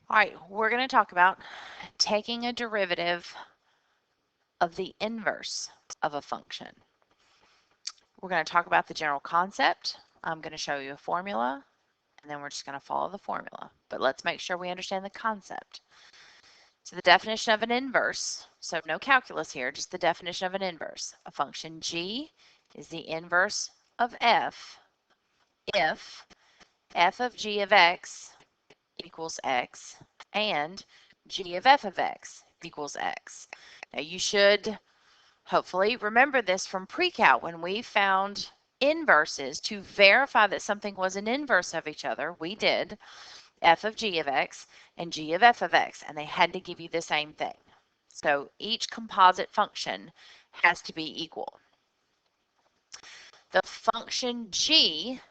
All right, we're going to talk about taking a derivative of the inverse of a function. We're going to talk about the general concept. I'm going to show you a formula, and then we're just going to follow the formula. But let's make sure we understand the concept. So the definition of an inverse, so no calculus here, just the definition of an inverse. A function g is the inverse of f if f of g of x equals x and g of f of x equals x. Now you should hopefully remember this from pre-cal when we found inverses to verify that something was an inverse of each other. We did f of g of x and g of f of x, and they had to give you the same thing. So each composite function has to be equal. The function g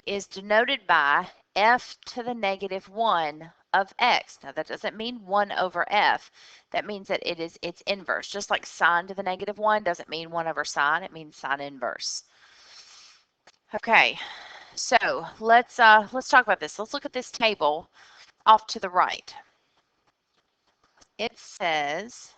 is denoted by f to the negative 1 of x. Now that doesn't mean 1 over f. That means that it is its inverse. Just like sine to the negative 1 doesn't mean 1 over sine, it means sine inverse. Okay, so let's talk about this. Let's look at this table off to the right. It says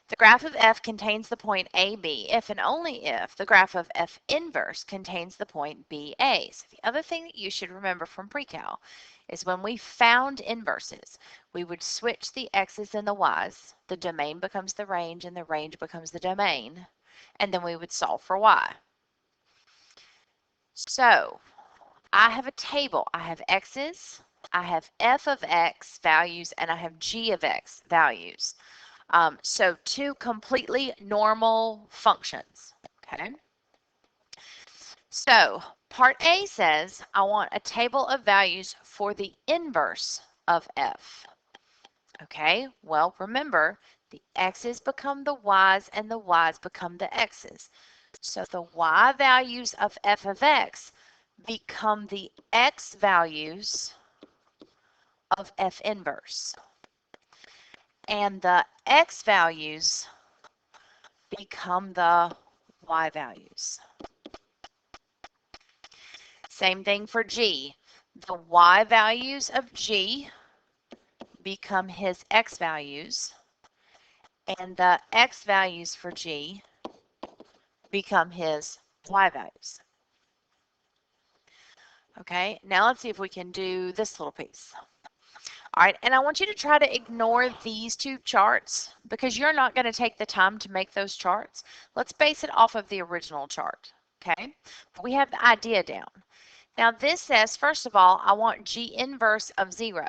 the graph of f contains the point AB if and only if the graph of f inverse contains the point BA. So the other thing that you should remember from pre-cal is when we found inverses, we would switch the x's and the y's. The domain becomes the range and the range becomes the domain, and then we would solve for y. So I have a table. I have x's, I have f of x values, and I have g of x values. So two completely normal functions, okay? So part A says I want a table of values for the inverse of f. Okay, well remember the x's become the y's and the y's become the x's. So the y values of f of x become the x values of f inverse. And the x values become the y values. Same thing for g. The y values of g become his x values, and the x values for g become his y values. Okay, now let's see if we can do this little piece. All right, and I want you to try to ignore these two charts because you're not going to take the time to make those charts. Let's base it off of the original chart, okay? We have the idea down. Now this says, first of all, I want g inverse of 0.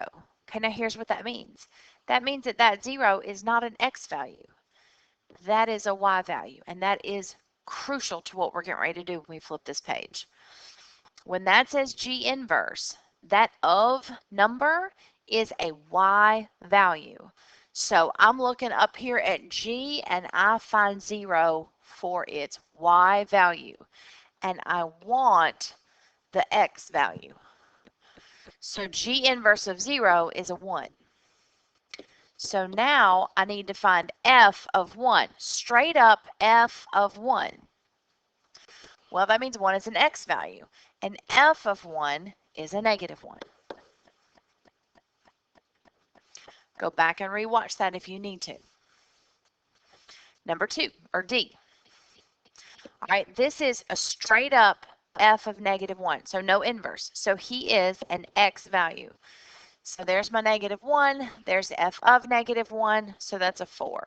Okay, now here's what that means. That means that that 0 is not an x value. That is a y value, and that is crucial to what we're getting ready to do when we flip this page. When that says g inverse, that of number is a y value. So I'm looking up here at g and I find 0 for its y value. And I want the x value. So g inverse of 0 is a 1. So now I need to find f of 1. Straight up f of 1. Well, that means 1 is an x value. And f of 1 is a negative 1. Go back and rewatch that if you need to. Number 2, or D. All right, this is a straight up f of negative 1, so no inverse. So he is an x value. So there's my negative 1, there's f of negative 1, so that's a 4.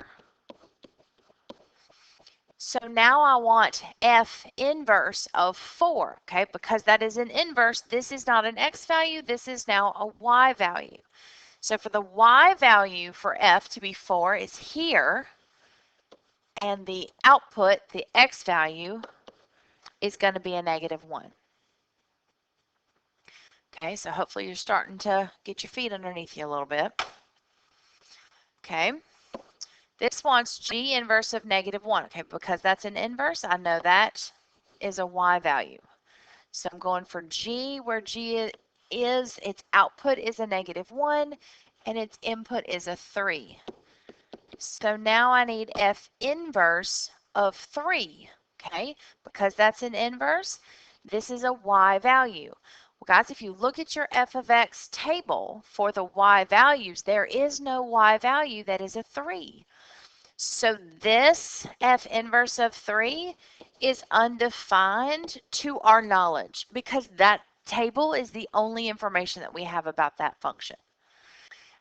So now I want f inverse of 4, okay, because that is an inverse. This is not an x value, this is now a y value. So for the y value for f to be 4 is here, and the output, the x value, is going to be a negative 1. Okay, so hopefully you're starting to get your feet underneath you a little bit. Okay, this wants g inverse of negative 1. Okay, because that's an inverse, I know that is a y value. So I'm going for g, where g is, its output is a negative 1, and its input is a 3. So now I need f inverse of 3, okay? Because that's an inverse, this is a y value. Well, guys, if you look at your f of x table for the y values, there is no y value that is a 3. So this f inverse of 3 is undefined to our knowledge because that table is the only information that we have about that function.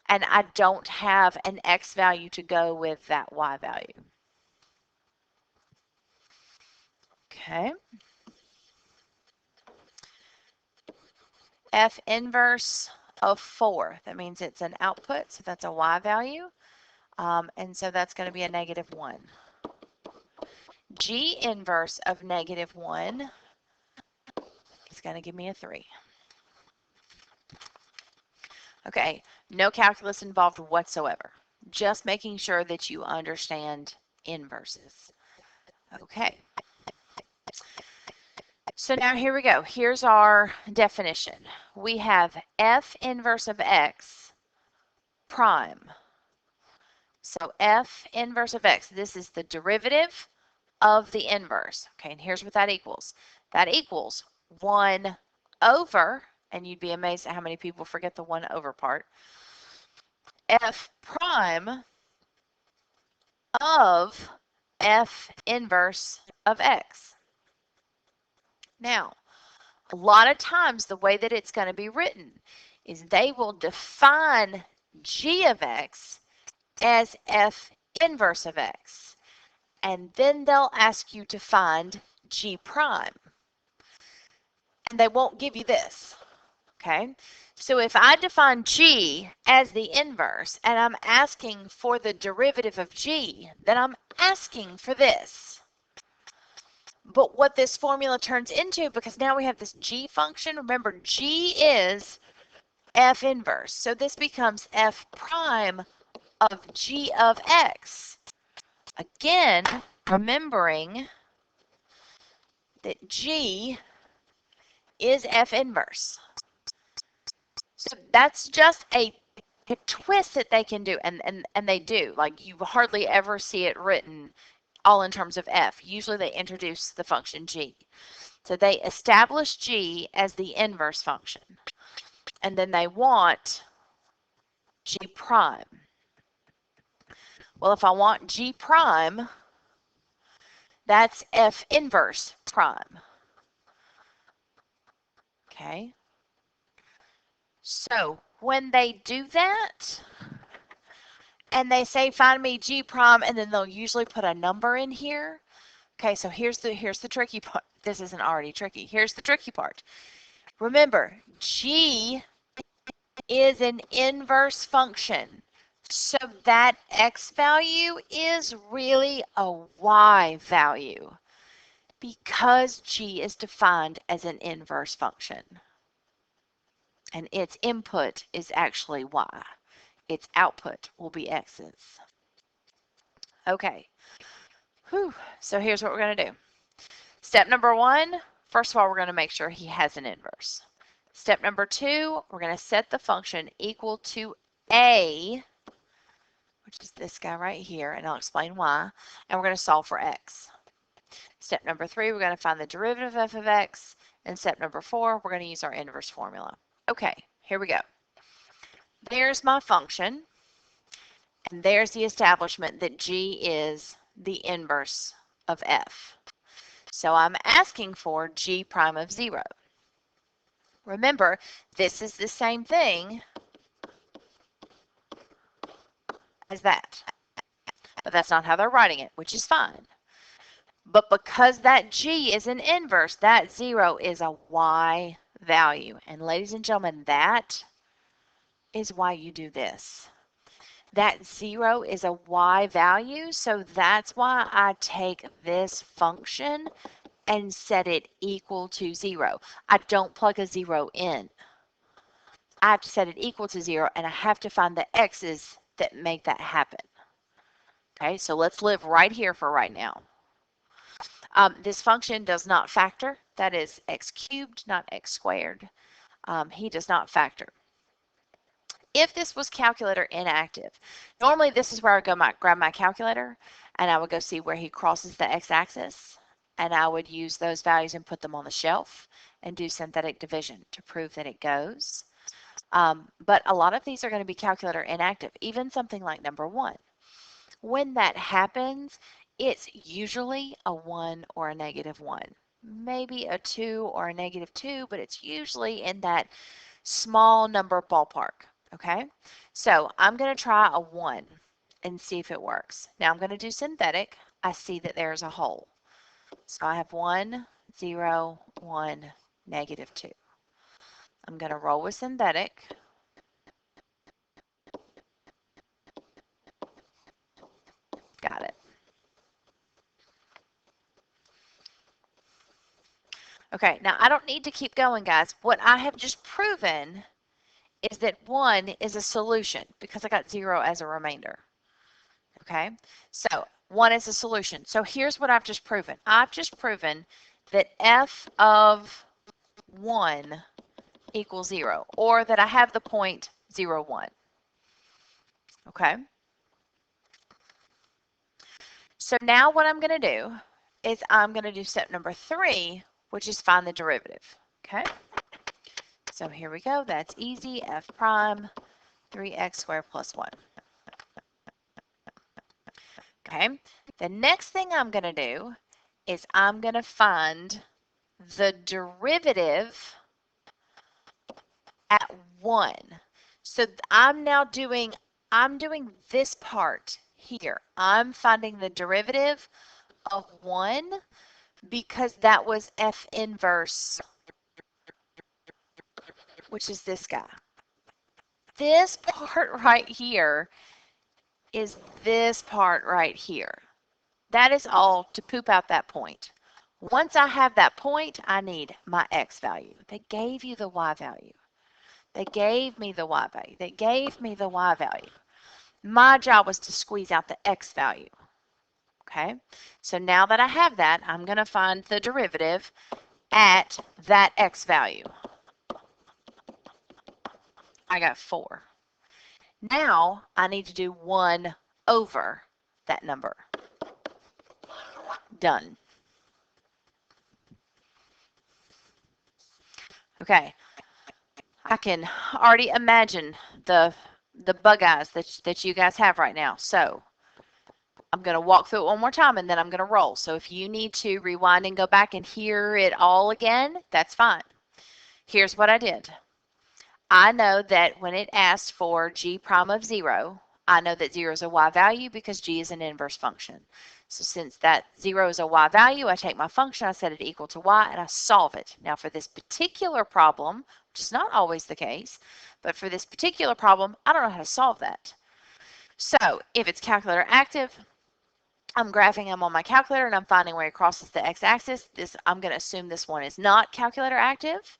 And I don't have an x value to go with that y value. Okay. F inverse of 4. That means it's an output, so that's a y value. And so that's going to be a -1. G inverse of -1 is going to give me a 3. Okay, no calculus involved whatsoever. Just making sure that you understand inverses. Okay. So now here we go. Here's our definition. We have f inverse of x prime. So f inverse of x, this is the derivative of the inverse. Okay, and here's what that equals. That equals 1 over, and you'd be amazed at how many people forget the 1 over part, f prime of f inverse of x. Now, a lot of times the way that it's going to be written is they will define g of x as f inverse of x, and then they'll ask you to find g prime, and they won't give you this. Okay, so if I define g as the inverse and I'm asking for the derivative of g, then I'm asking for this. But what this formula turns into, because now we have this g function, remember g is f inverse, so this becomes f prime of g of x. Again, remembering that g is f inverse. So that's just a twist that they can do, and they do. Like, you hardly ever see it written all in terms of f. Usually they introduce the function g. So they establish g as the inverse function, and then they want g prime. Well, if I want g prime, that's f inverse prime. Okay. So when they do that, and they say find me g prime, and then they'll usually put a number in here. Okay, so here's the tricky part. This isn't already tricky. Here's the tricky part. Remember, g is an inverse function. So that x value is really a y value because g is defined as an inverse function. And its input is actually y. Its output will be x's. Okay. Whew. So here's what we're going to do. Step number 1, first of all, we're going to make sure he has an inverse. Step number 2, we're going to set the function equal to a, which is this guy right here, and I'll explain why, and we're going to solve for x. Step number 3, we're going to find the derivative of f of x, and step number 4, we're going to use our inverse formula. Okay, here we go. There's my function, and there's the establishment that g is the inverse of f. So I'm asking for g prime of 0. Remember, this is the same thing as that. But that's not how they're writing it, which is fine. But because that g is an inverse, that 0 is a y value. And ladies and gentlemen, that is why you do this. That 0 is a y value, so that's why I take this function and set it equal to 0. I don't plug a 0 in. I have to set it equal to 0, and I have to find the x's that make that happen. Okay, so let's live right here for right now. This function does not factor. That is x cubed, not x squared. He does not factor. If this was calculator inactive, normally this is where I go grab my calculator, and I would go see where he crosses the x-axis, and I would use those values and put them on the shelf, and do synthetic division to prove that it goes. But a lot of these are going to be calculator inactive, even something like number 1. When that happens, it's usually a 1 or a -1, maybe a 2 or a -2, but it's usually in that small number ballpark, okay? So I'm going to try a 1 and see if it works. Now I'm going to do synthetic. I see that there's a hole. So I have 1, 0, 1, -2. I'm going to roll with synthetic. Got it. Okay, now I don't need to keep going, guys. What I have just proven is that 1 is a solution because I got 0 as a remainder. Okay, so 1 is a solution. So here's what I've just proven. I've just proven that f of 1 equals 0, or that I have the point 0, 1. Okay, so now what I'm going to do is I'm going to do step number 3, which is find the derivative. Okay, so here we go. That's easy. F prime 3x squared plus 1. Okay, the next thing I'm going to do is I'm going to find the derivative at 1. So I'm doing this part here. I'm finding the derivative of 1 because that was f inverse, which is this guy. This part right here is this part right here. That is all to poop out that point. Once I have that point, I need my x value. They gave you the y value. They gave me the y value. They gave me the y value. My job was to squeeze out the x value. Okay, so now that I have that, I'm going to find the derivative at that x value. I got 4. Now I need to do 1 over that number. Done. Okay, I can already imagine the bug eyes that you guys have right now. So I'm going to walk through it one more time and then I'm going to roll. So if you need to rewind and go back and hear it all again, that's fine. Here's what I did. I know that when it asked for g prime of 0, I know that 0 is a y value because g is an inverse function. So since that 0 is a y value, I take my function, I set it equal to y, and I solve it. Now for this particular problem, which is not always the case, but for this particular problem, I don't know how to solve that. So if it's calculator active, I'm graphing them on my calculator and I'm finding where it crosses the x-axis. I'm going to assume this one is not calculator active.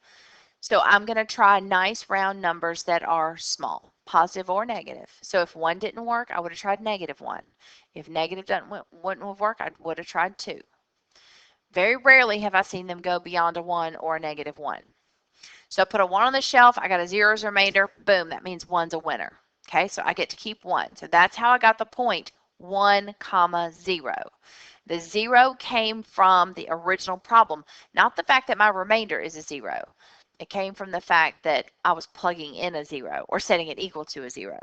So I'm going to try nice round numbers that are small, positive or negative. So if 1 didn't work, I would have tried -1. If negative wouldn't have worked, I would have tried 2. Very rarely have I seen them go beyond a 1 or a -1. So I put a 1 on the shelf, I got a 0 as a remainder, boom, that means 1's a winner. Okay, so I get to keep 1. So that's how I got the point 1, 0. The 0 came from the original problem, not the fact that my remainder is a 0. It came from the fact that I was plugging in a 0 or setting it equal to a 0.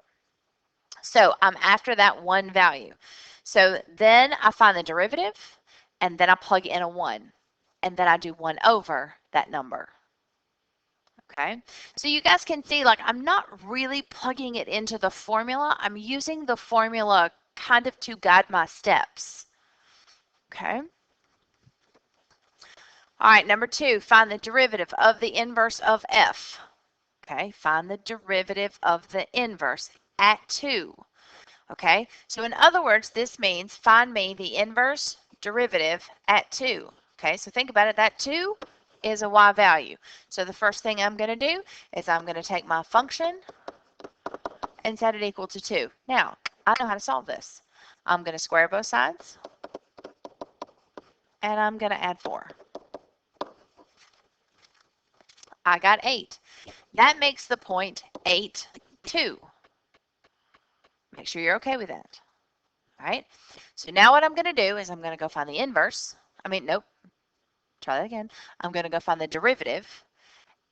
So I'm after that 1 value. So then I find the derivative and then I plug in a 1 and then I do 1 over that number. Okay, so you guys can see, like, I'm not really plugging it into the formula. I'm using the formula kind of to guide my steps. Okay. All right, number 2, find the derivative of the inverse of f. Okay, find the derivative of the inverse at 2. Okay, so in other words, this means find me the inverse derivative at 2. Okay, so think about it. That 2 is a y value. So the first thing I'm going to do is I'm going to take my function and set it equal to 2. Now, I know how to solve this. I'm going to square both sides, and I'm going to add 4. I got 8. That makes the point 8, 2. Make sure you're okay with that. All right, so now what I'm going to do is I'm going to go find the inverse. Nope. try that again. I'm going to go find the derivative,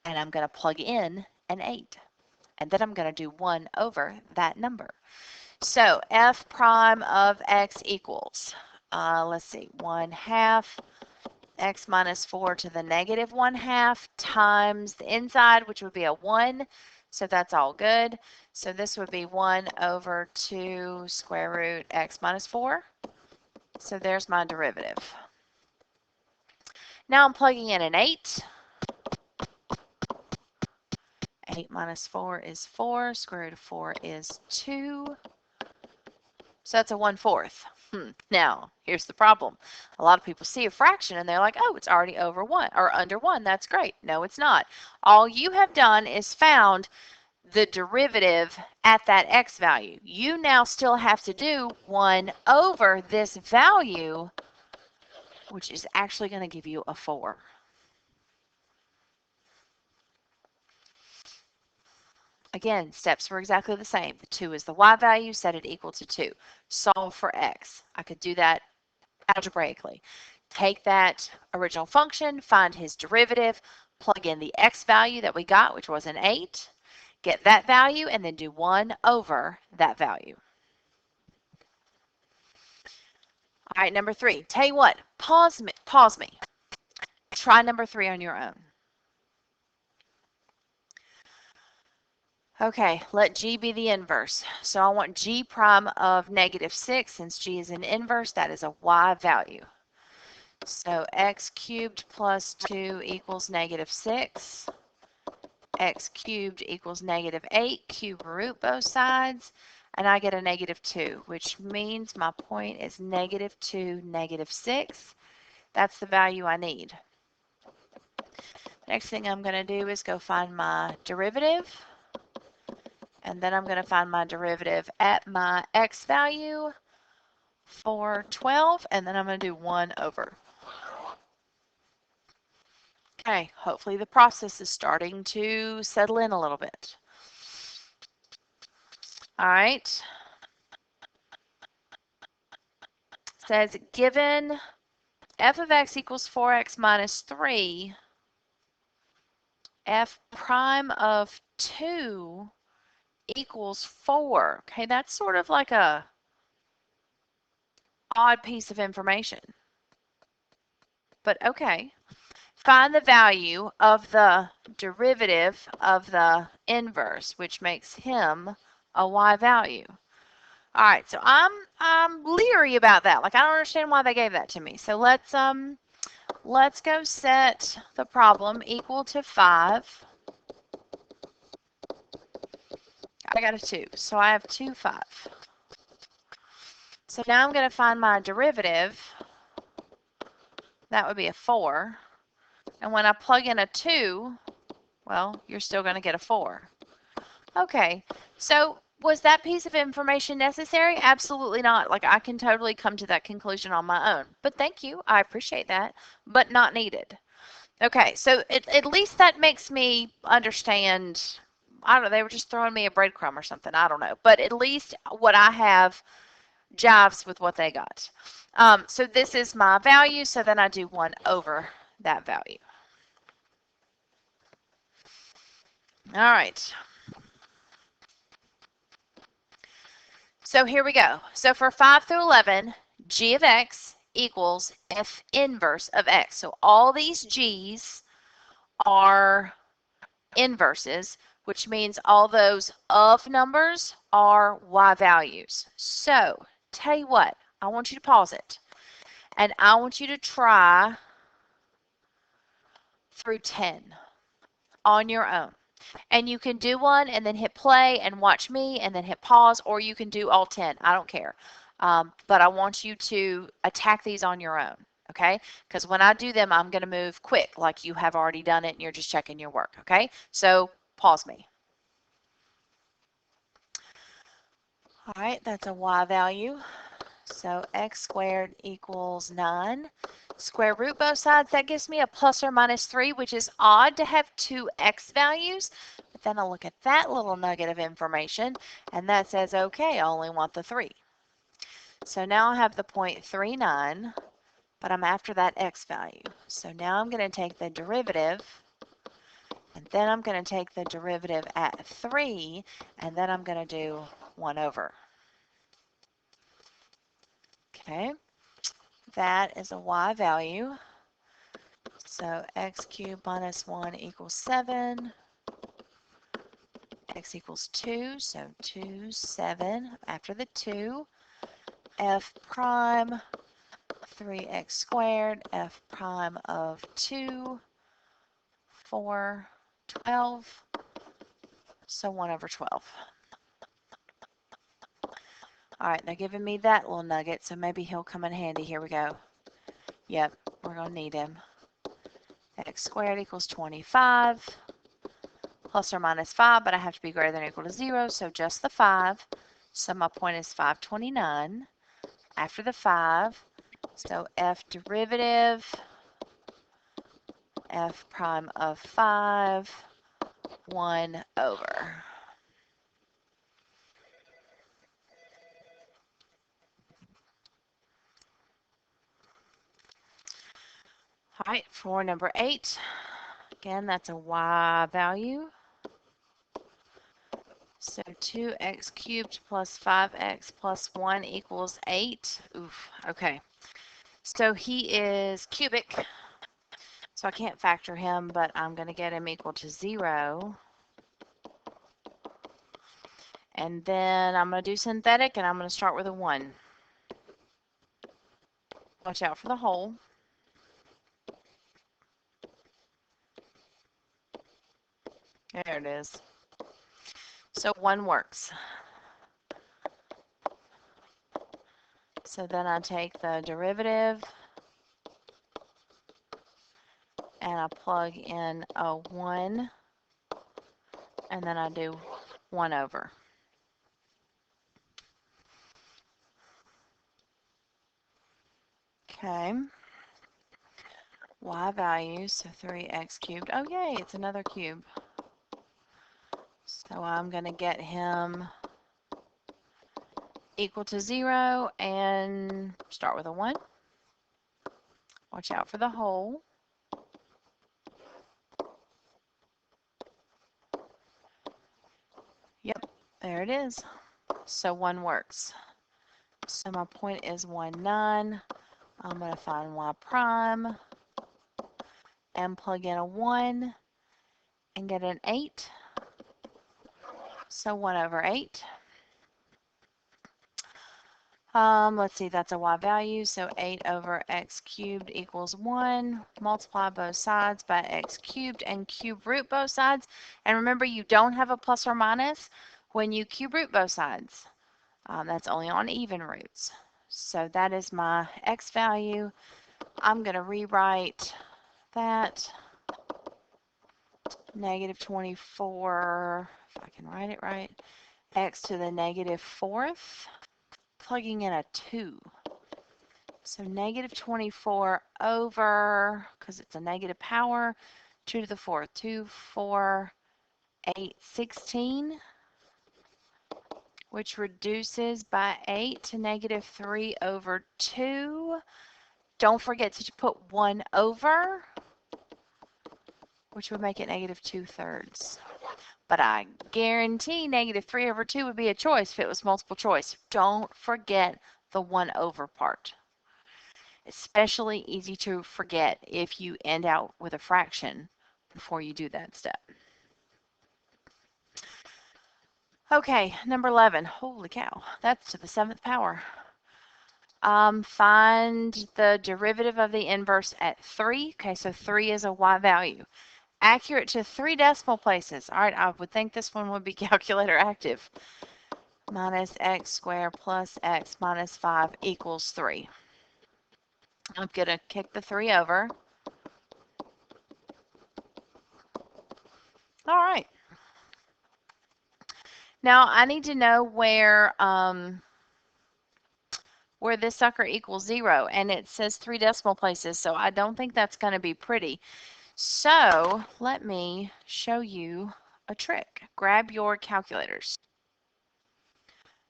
and I'm going to plug in an 8. And then I'm going to do 1 over that number. So f prime of x equals, let's see, 1/2 x minus 4 to the negative 1/2 times the inside, which would be a 1. So that's all good. So this would be 1 over 2 square root x minus 4. So there's my derivative. Now I'm plugging in an 8. 8 minus 4 is 4. Square root of 4 is 2. So that's a 1/4. Now, here's the problem. A lot of people see a fraction and they're like, oh, it's already over 1 or under 1. That's great. No, it's not. All you have done is found the derivative at that x value. You now still have to do 1 over this value, which is actually going to give you a 4. Again, steps were exactly the same. The 2 is the y value, set it equal to 2. Solve for x. I could do that algebraically. Take that original function, find his derivative, plug in the x value that we got, which was an 8, get that value, and then do 1 over that value. All right, number 3. Tell you what, pause me. Try number 3 on your own. Okay, let g be the inverse. So I want g prime of -6. Since g is an inverse, that is a y value. So x cubed plus 2 equals -6. X cubed equals -8. Cube root both sides. And I get a -2, which means my point is -2, -6. That's the value I need. Next thing I'm going to do is go find my derivative. And then I'm going to find my derivative at my x value for 12. And then I'm going to do 1 over. Okay, hopefully the process is starting to settle in a little bit. All right. It says given f of x equals 4x minus 3, f prime of 2 equals 4. Okay, that's sort of like a odd piece of information. But okay. Find the value of the derivative of the inverse, which makes him a y value. All right, so I'm leery about that. Like, I don't understand why they gave that to me. So let's go set the problem equal to 5. I got a 2, so I have 2, 5. So now I'm going to find my derivative. That would be a 4. And when I plug in a 2, well, you're still going to get a 4. Okay, so was that piece of information necessary? Absolutely not. Like, I can totally come to that conclusion on my own. But thank you. I appreciate that. But not needed. Okay, so at least that makes me understand. I don't know. They were just throwing me a breadcrumb or something. I don't know. But at least what I have jives with what they got. So this is my value. So then I do 1 over that value. All right. So here we go. So for 5 through 11, g of x equals f inverse of x. So all these g's are inverses, which means all those of numbers are y values. So tell you what, I want you to pause it. And I want you to try through 10 on your own. And you can do one and then hit play and watch me and then hit pause, or you can do all 10. I don't care. But I want you to attack these on your own, okay? Because when I do them, I'm going to move quick like you have already done it and you're just checking your work, okay? So pause me. All right, that's a y value. So x squared equals 9. Square root both sides, that gives me a plus or minus 3, which is odd to have 2 x values. But then I'll look at that little nugget of information, and that says, okay, I only want the 3. So now I have the 0.39 but I'm after that x value. So now I'm going to take the derivative, and then I'm going to take the derivative at 3, and then I'm going to do 1 over. Okay, that is a y value. So x cubed minus 1 equals 7. X equals 2, so 2, 7. After the 2, f prime 3x squared, f prime of 2, 4, 12, so 1 over 12. All right, they're giving me that little nugget, so maybe he'll come in handy. Here we go. Yep, we're going to need him. X squared equals 25, plus or minus 5, but I have to be greater than or equal to 0, so just the 5. So my point is 529. After the 5, so f derivative, f prime of 5, 1 over. All right, for number 8, again, that's a y value. So 2x cubed plus 5x plus 1 equals 8. Oof, okay. So he is cubic, so I can't factor him, but I'm going to get him equal to 0. And then I'm going to do synthetic, and I'm going to start with a 1. Watch out for the hole. There it is. So 1 works. So then I take the derivative and I plug in a 1, and then I do 1 over. Okay. Y value, so 3x cubed. Oh, yay, it's another cube. So I'm going to get him equal to 0 and start with a 1. Watch out for the hole. Yep, there it is. So 1 works. So my point is 1, 9. I'm going to find y prime and plug in a 1 and get an 8. So 1 over 8. Let's see, that's a y value, so 8 over x cubed equals 1. Multiply both sides by x cubed and cube root both sides. And remember, you don't have a plus or minus when you cube root both sides. That's only on even roots. So that is my x value. I'm going to rewrite that. Negative 24, if I can write it right, x to the negative 4th. Plugging in a 2. So negative 24 over, because it's a negative power, 2 to the 4th. 2, 4, 8, 16, which reduces by 8 to negative 3 over 2. Don't forget to put 1 over, which would make it negative 2/3. But I guarantee negative 3 over 2 would be a choice if it was multiple choice. Don't forget the 1 over part. Especially easy to forget if you end out with a fraction before you do that step. Okay, number 11. Holy cow, that's to the 7th power. Find the derivative of the inverse at 3. Okay, so 3 is a y value. Accurate to 3 decimal places. All right, I would think this one would be calculator active. Minus x squared plus x minus 5 equals 3. I'm going to kick the 3 over. All right. Now I need to know where this sucker equals 0, and it says 3 decimal places, so I don't think that's going to be pretty. So let me show you a trick. Grab your calculators.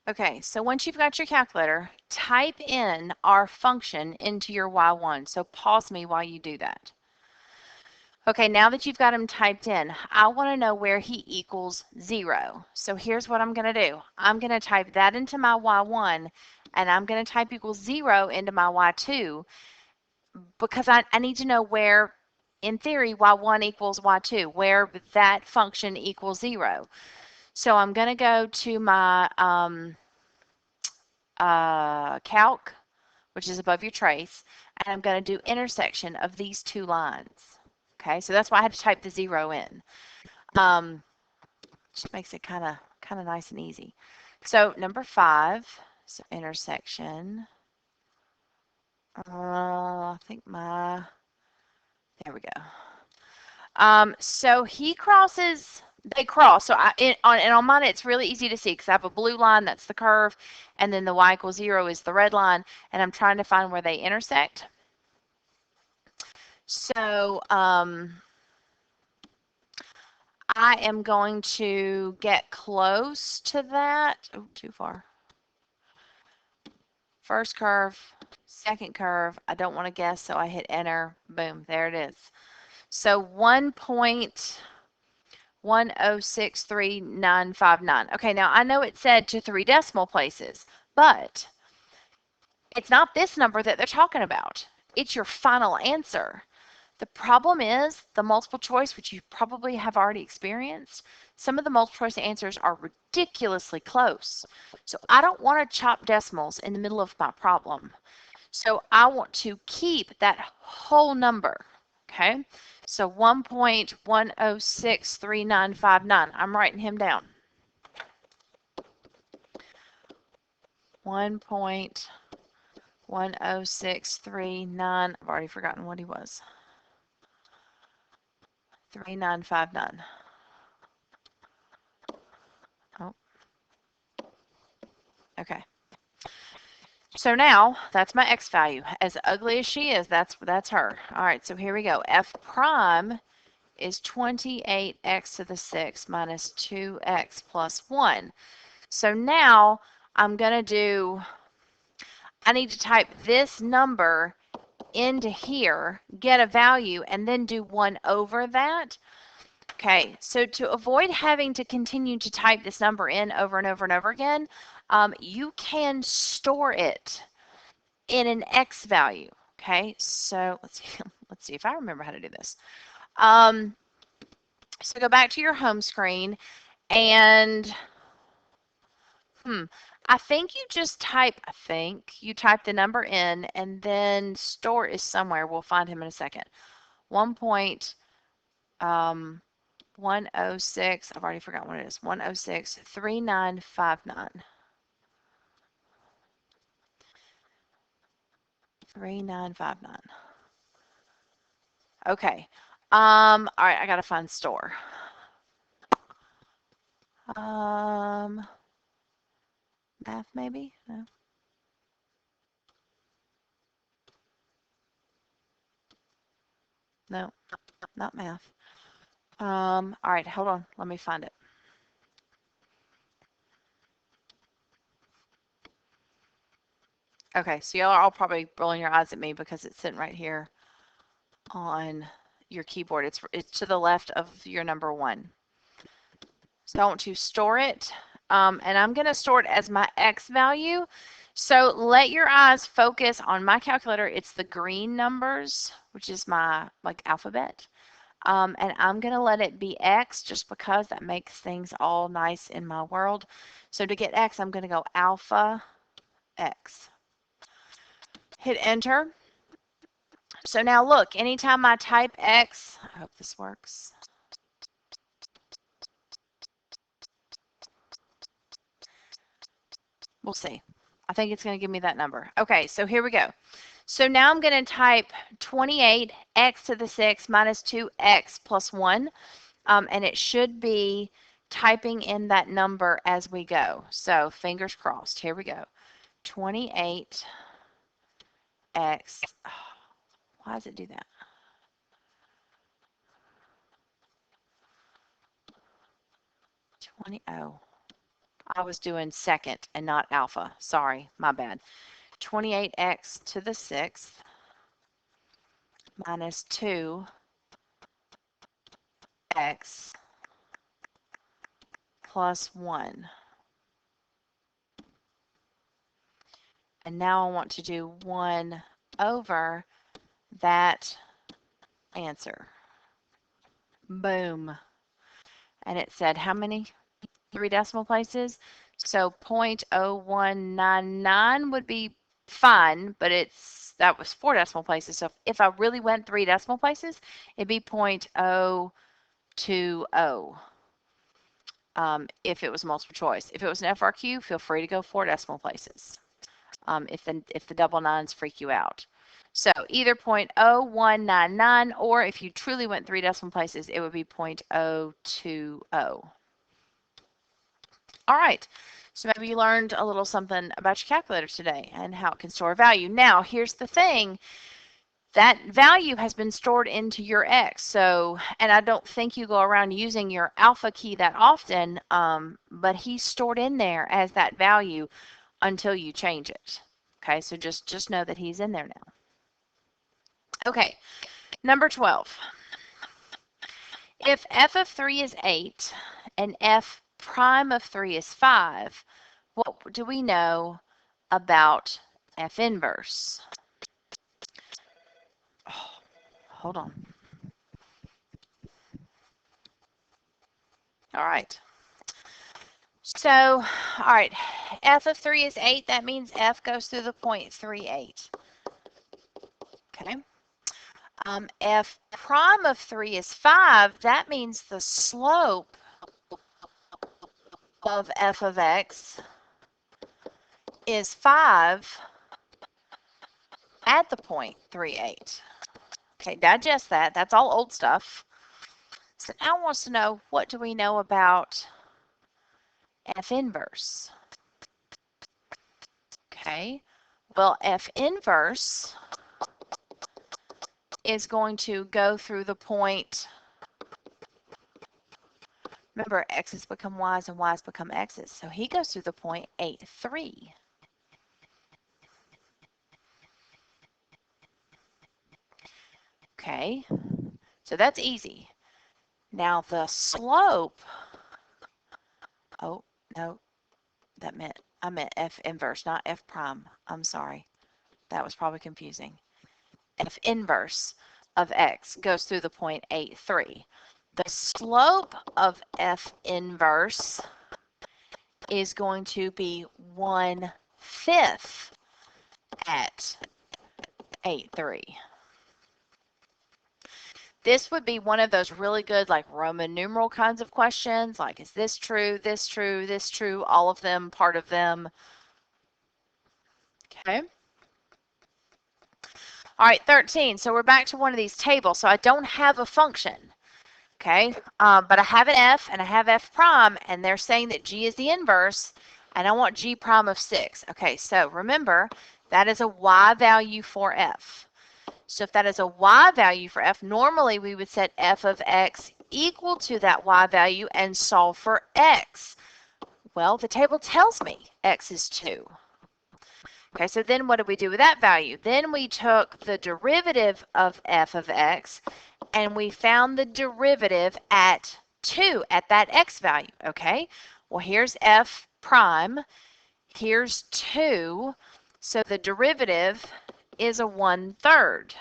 Okay, so once you've got your calculator, type in our function into your y1. So pause me while you do that. Okay, now that you've got him typed in, I want to know where he equals 0. So here's what I'm going to do. I'm going to type that into my y1, and I'm going to type equals 0 into my y2 because I need to know where, in theory, y1 equals y2, where that function equals 0. So I'm going to go to my calc, which is above your trace, and I'm going to do intersection of these two lines. Okay, so that's why I had to type the 0 in. Just makes it kind of nice and easy. So number 5, so intersection. I think there we go. So he crosses, they cross. So on mine, it's really easy to see because I have a blue line, that's the curve, and then the y equals 0 is the red line, and I'm trying to find where they intersect. So I am going to get close to that. Oh, too far. First curve, second curve. I don't want to guess, so I hit enter. Boom, there it is. So 1.1063959. Okay, now I know it said to 3 decimal places, but it's not this number that they're talking about. It's your final answer. The problem is the multiple choice, which you probably have already experienced. Some of the multiple choice answers are ridiculously close. So I don't want to chop decimals in the middle of my problem. So I want to keep that whole number. Okay, so 1.1063959. I'm writing him down. 1.10639. I've already forgotten what he was. 3959. Oh. Okay. So now that's my x value. As ugly as she is, that's her. All right, so here we go. F prime is 28x to the 6 minus 2x plus 1. So now I'm going to do, I need to type this number into here, get a value, and then do 1 over that. Okay, so to avoid having to continue to type this number in over and over and over again, you can store it in an x value. Okay, so let's see if I remember how to do this. So go back to your home screen, and I think you just type the number in, and then store is somewhere. We'll find him in a second. 1.106. I've already forgotten what it is. 1063959. 3959. Okay. All right, I gotta find store. Math maybe? No. No, not math. All right, hold on. Let me find it. Okay, so y'all are all probably rolling your eyes at me because it's sitting right here on your keyboard. It's to the left of your number 1. So I want to store it, and I'm going to store it as my x value. So let your eyes focus on my calculator. It's the green numbers, which is my alphabet. And I'm going to let it be x just because that makes things all nice in my world. So to get x, I'm going to go alpha x. Hit enter. So now look, anytime I type x, I hope this works. We'll see. I think it's going to give me that number. Okay, so here we go. So now I'm going to type 28x to the 6 minus 2x plus 1, and it should be typing in that number as we go. So fingers crossed. Here we go. 28x. Why does it do that? 20. Oh, I was doing second and not alpha. Sorry, my bad. 28x to the 6th minus 2x plus 1. And now I want to do 1 over that answer. Boom. And it said how many? 3 decimal places. So 0.0199 would be fine, but that was 4 decimal places. So if I really went 3 decimal places, it'd be 0.020 if it was multiple choice. If it was an FRQ, feel free to go 4 decimal places if the double nines freak you out. So either 0.0199, or if you truly went 3 decimal places, it would be 0.020. All right, so maybe you learned a little something about your calculator today and how it can store value. Now, here's the thing. That value has been stored into your X. So, and I don't think you go around using your alpha key that often, but he's stored in there as that value until you change it. Okay, so just know that he's in there now. Okay, number 12. If f of 3 is 8 and f prime of 3 is 5, what do we know about f inverse? Oh, hold on. All right. So, all right, f of 3 is 8. That means f goes through the point 38. Okay. F prime of 3 is 5. That means the slope of f of x is 5 at the point 38. Okay, digest that. That's all old stuff. So now wants to know, what do we know about f inverse? Okay, well, f inverse is going to go through the point. Remember, x's become y's and y's become x's. So he goes through the point 8, 3. Okay, so that's easy. Now the slope, oh, no, I meant f inverse, not f prime. I'm sorry. That was probably confusing. F inverse of x goes through the point 8, 3. The slope of f inverse is going to be 1/5 at 8, 3. This would be one of those really good like Roman numeral kinds of questions, like is this true, this true, this true, all of them, part of them. Okay. All right, 13. So we're back to one of these tables. So I don't have a function. Okay, but I have an f and I have f prime, and they're saying that g is the inverse, and I want g prime of 6. Okay, so remember, that is a y value for f. So if that is a y value for f, normally we would set f of x equal to that y value and solve for x. Well, the table tells me x is 2. Okay, so then what did we do with that value? Then we took the derivative of f of x, and we found the derivative at 2, at that x value. Okay, well, here's f prime, here's 2, so the derivative is a 1/3.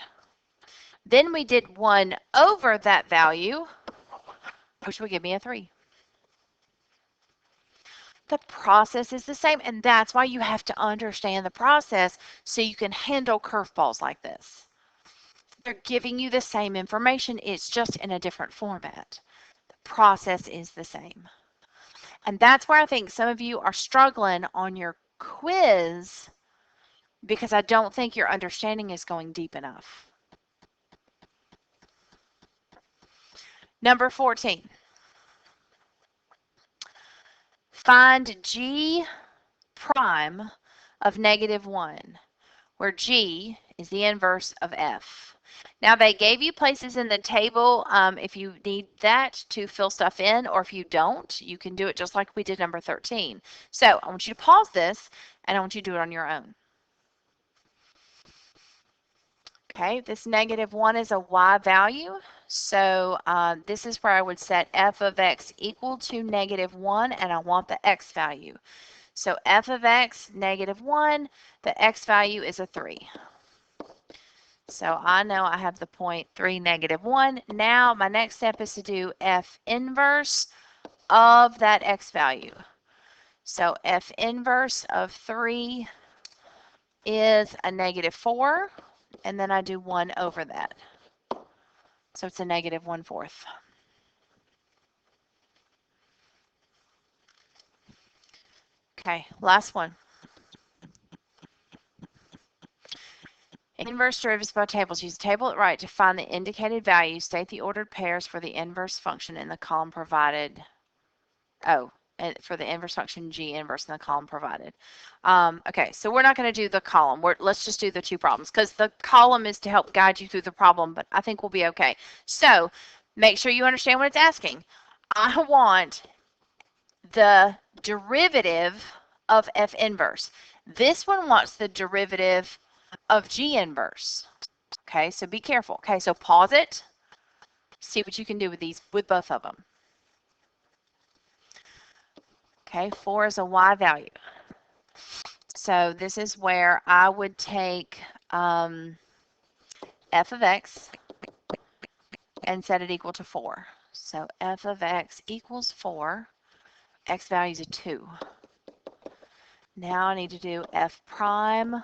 Then we did 1 over that value, which would give me a 3. The process is the same, and that's why you have to understand the process so you can handle curveballs like this. They're giving you the same information, it's just in a different format. The process is the same. And that's where I think some of you are struggling on your quiz, because I don't think your understanding is going deep enough. Number 14. Find g prime of -1, where g is the inverse of f. Now they gave you places in the table if you need that to fill stuff in, or if you don't, you can do it just like we did number 13. So I want you to pause this and I want you to do it on your own. Okay, this -1 is a y value. So this is where I would set f of x equal to -1, and I want the x value. So f of x, -1, the x value is a 3. So I know I have the point 3, -1. Now my next step is to do f inverse of that x value. So f inverse of 3 is a -4, and then I do 1 over that. So it's a -1/4. Okay, last one. Inverse derivatives by tables. Use the table at right to find the indicated value. State the ordered pairs for the inverse function in the column provided. Oh, and for the inverse function G inverse in the column provided. Okay, so we're not going to do the column. Let's just do the two problems, because the column is to help guide you through the problem, but I think we'll be okay. So make sure you understand what it's asking. I want the derivative of f inverse. This one wants the derivative of G inverse. Okay, so be careful. Okay, so pause it. See what you can do with these, with both of them. Okay, 4 is a y value. So this is where I would take f of x and set it equal to 4. So f of x equals 4. X value is a 2. Now I need to do f prime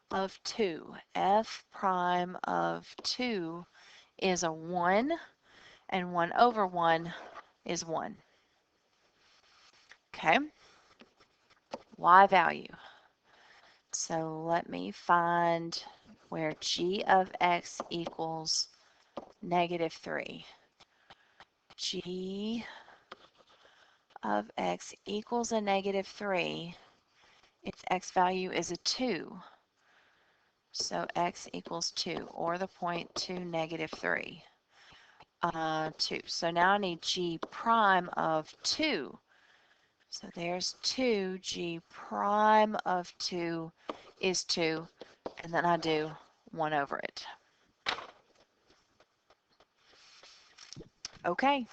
of 2. F prime of 2 is a 1, and 1 over 1 is 1. Okay, y value. So let me find where g of x equals -3. G of x equals a -3. Its x value is a 2. So x equals 2, or the point 2, -3. 2. So now I need g prime of 2. So there's 2. G prime of 2 is 2. And then I do 1 over it. Okay.